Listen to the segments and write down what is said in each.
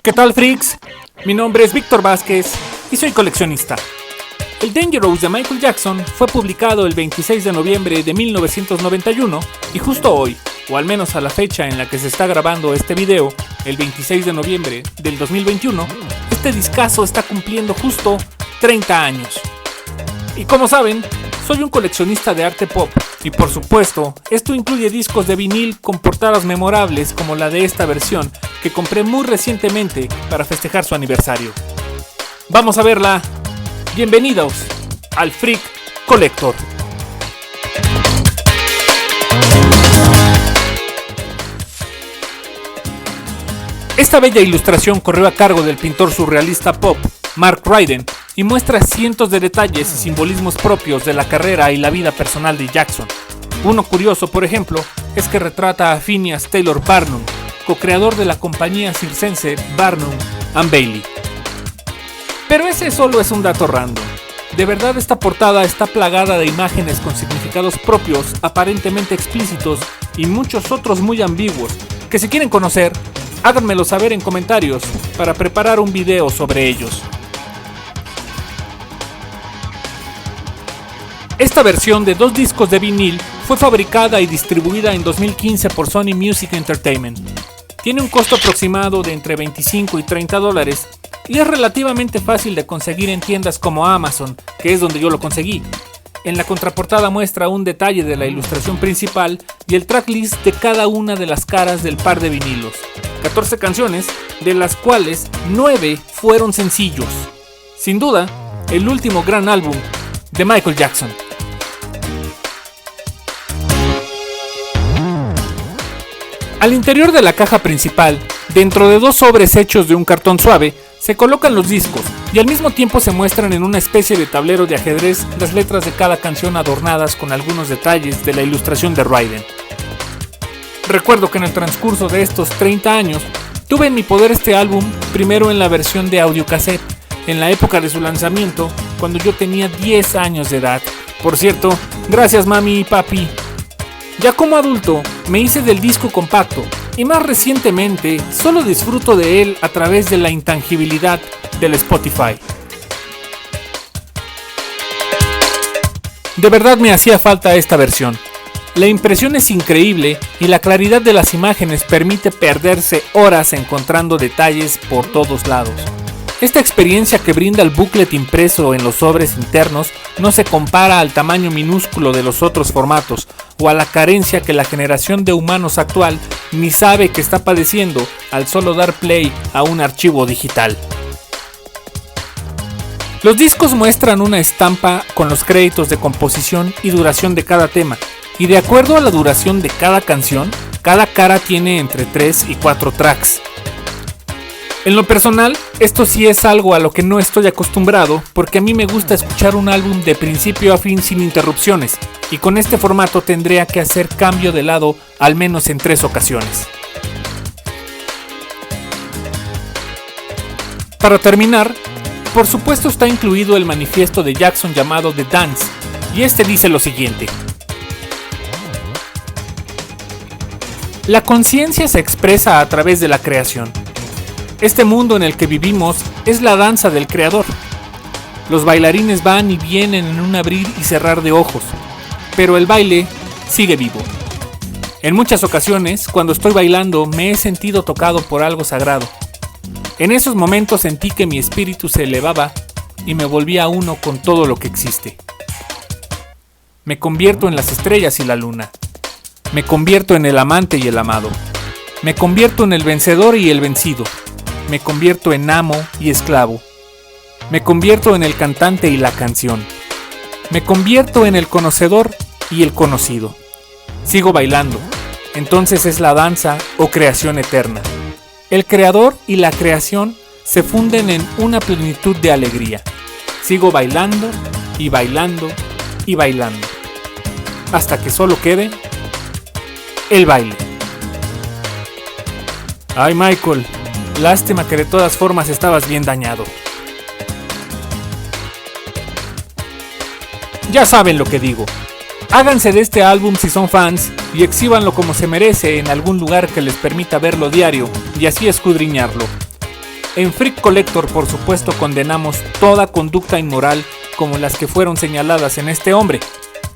¿Qué tal, freaks? Mi nombre es Víctor Vázquez y soy coleccionista. El Dangerous de Michael Jackson fue publicado el 26 de noviembre de 1991 y justo hoy, o al menos a la fecha en la que se está grabando este video, el 26 de noviembre del 2021, este discazo está cumpliendo justo 30 años. Y como saben, soy un coleccionista de arte pop y por supuesto, esto incluye discos de vinil con portadas memorables como la de esta versión que compré muy recientemente para festejar su aniversario. Vamos a verla. Bienvenidos al Freak Collector. Esta bella ilustración corrió a cargo del pintor surrealista pop Mark Ryden y muestra cientos de detalles y simbolismos propios de la carrera y la vida personal de Jackson. Uno curioso, por ejemplo, es que retrata a Phineas Taylor Barnum, co-creador de la compañía circense Barnum and Bailey. Pero ese solo es un dato random. De verdad, esta portada está plagada de imágenes con significados propios, aparentemente explícitos y muchos otros muy ambiguos, que si quieren conocer, háganmelo saber en comentarios para preparar un video sobre ellos. Esta versión de 2 discos de vinil fue fabricada y distribuida en 2015 por Sony Music Entertainment. Tiene un costo aproximado de entre $25 y $30 y es relativamente fácil de conseguir en tiendas como Amazon, que es donde yo lo conseguí. En la contraportada muestra un detalle de la ilustración principal y el tracklist de cada una de las caras del par de vinilos. 14 canciones, de las cuales 9 fueron sencillos. Sin duda, el último gran álbum de Michael Jackson. Al interior de la caja principal, dentro de 2 sobres hechos de un cartón suave, se colocan los discos y al mismo tiempo se muestran en una especie de tablero de ajedrez las letras de cada canción adornadas con algunos detalles de la ilustración de Ryden. Recuerdo que en el transcurso de estos 30 años tuve en mi poder este álbum primero en la versión de audiocassette, en la época de su lanzamiento, cuando yo tenía 10 años de edad. Por cierto, gracias mami y papi. Ya como adulto, me hice del disco compacto y más recientemente solo disfruto de él a través de la intangibilidad del Spotify. De verdad me hacía falta esta versión. La impresión es increíble y la claridad de las imágenes permite perderse horas encontrando detalles por todos lados. Esta experiencia que brinda el booklet impreso en los sobres internos no se compara al tamaño minúsculo de los otros formatos o a la carencia que la generación de humanos actual ni sabe que está padeciendo al solo dar play a un archivo digital. Los discos muestran una estampa con los créditos de composición y duración de cada tema, y de acuerdo a la duración de cada canción, cada cara tiene entre 3 y 4 tracks. En lo personal, esto sí es algo a lo que no estoy acostumbrado porque a mí me gusta escuchar un álbum de principio a fin sin interrupciones y con este formato tendría que hacer cambio de lado al menos en 3 ocasiones. Para terminar, por supuesto está incluido el manifiesto de Jackson llamado The Dance y este dice lo siguiente: la conciencia se expresa a través de la creación. Este mundo en el que vivimos es la danza del creador. Los bailarines van y vienen en un abrir y cerrar de ojos, pero el baile sigue vivo. En muchas ocasiones, cuando estoy bailando, me he sentido tocado por algo sagrado. En esos momentos sentí que mi espíritu se elevaba y me volvía uno con todo lo que existe. Me convierto en las estrellas y la luna. Me convierto en el amante y el amado. Me convierto en el vencedor y el vencido. Me convierto en amo y esclavo. Me convierto en el cantante y la canción. Me convierto en el conocedor y el conocido. Sigo bailando. Entonces es la danza o creación eterna. El creador y la creación se funden en una plenitud de alegría. Sigo bailando y bailando y bailando. Hasta que solo quede el baile. Ay, Michael. Lástima que de todas formas estabas bien dañado. Ya saben lo que digo. Háganse de este álbum si son fans y exhíbanlo como se merece en algún lugar que les permita verlo diario y así escudriñarlo. En Freak Collector, por supuesto, condenamos toda conducta inmoral como las que fueron señaladas en este hombre,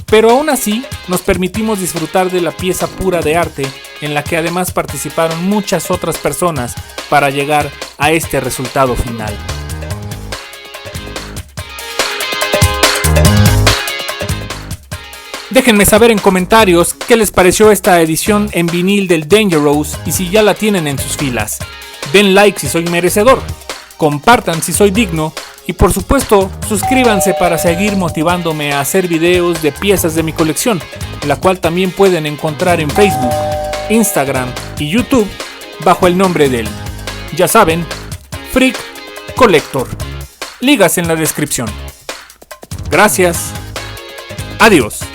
pero aún así nos permitimos disfrutar de la pieza pura de arte en la que además participaron muchas otras personas para llegar a este resultado final. Déjenme saber en comentarios qué les pareció esta edición en vinil del Dangerous y si ya la tienen en sus filas. Den like si soy merecedor, compartan si soy digno y por supuesto suscríbanse para seguir motivándome a hacer videos de piezas de mi colección, la cual también pueden encontrar en Facebook, Instagram y YouTube bajo el nombre del, ya saben, Freak Collector. Ligas en la descripción. Gracias. Adiós.